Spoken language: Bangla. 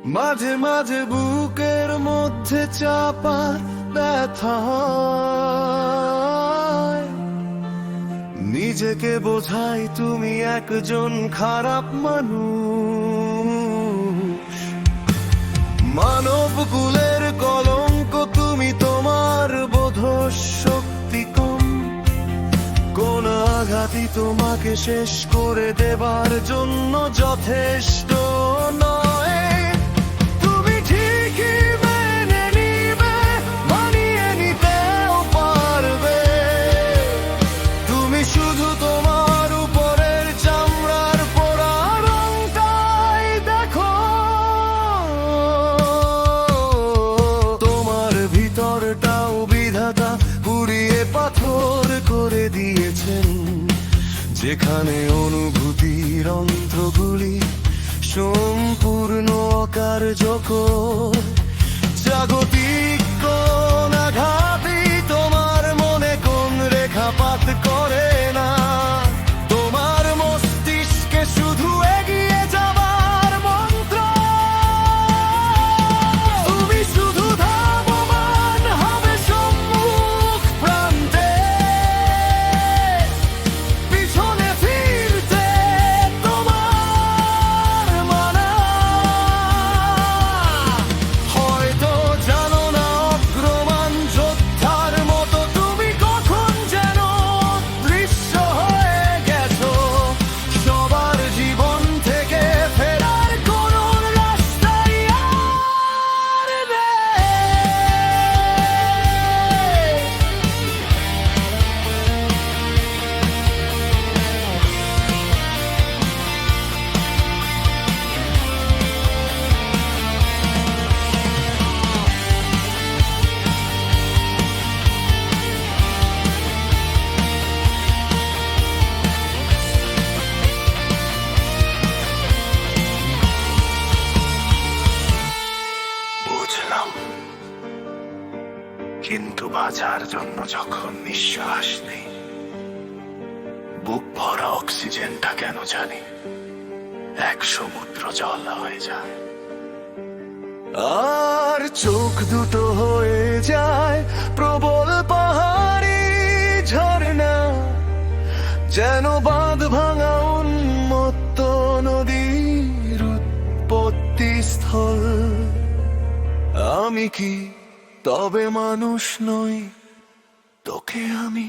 মাঝে মাঝে বুকের মধ্যে চাপা ব্যথা হয়। নিজেকে বোঝাই তুমি একজন খারাপ মানুষ, মানব কুলের কলঙ্ক তুমি, তোমার বোধ শক্তি কম। কোন আঘাতই তোমাকে শেষ করে দেবার জন্য যথেষ্ট নয়। তুমি ঠিকই মেনে নিবে, মানিয়ে নিতেও পারবে। তুমি শুধু তোমার উপরের চামড়ার পোড়া রংটাই দেখো। তোমার ভিতরটাও বিধাতা পুড়িয়ে পাথর করে দিয়েছেন, যেখানে অনুভূতির অন্ত্রগুলি সম্পূর্ণ অকার্যকর। জাগতিক কোন আঘাতই তোমার মনে কোন রেখাপাত করে না। তোমার মস্তিষ্কে শুধু এগিয়ে যাবার মন্ত্র। তুমি শুধু ধাবমান হবে সম্মুখ প্রান্তে, পিছনে ফিরতে তোমার মানা। হয়তো জানো না অগ্রমান যোদ্ধার মতো তুমি কখন যেন দৃশ্য হয়ে গেছো। সবার জীবন থেকে ফেরার কোনো রাস্তাই আর বুঝলাম, কিন্তু বাঁচার জন্য যখন নিঃশ্বাস নেই, বুক ভরা অক্সিজেনটা কেন জানি এক সমুদ্র জল হয়ে যায়। আর চোখ দুটো হয়ে যায় প্রবল পাহাড়ি ঝর্ণা, যেন বাঁধ ভাঙা উন্মত্ত নদীর উৎপত্তি স্থল। আমি কি তবে মানুষ নই? তোকে আমি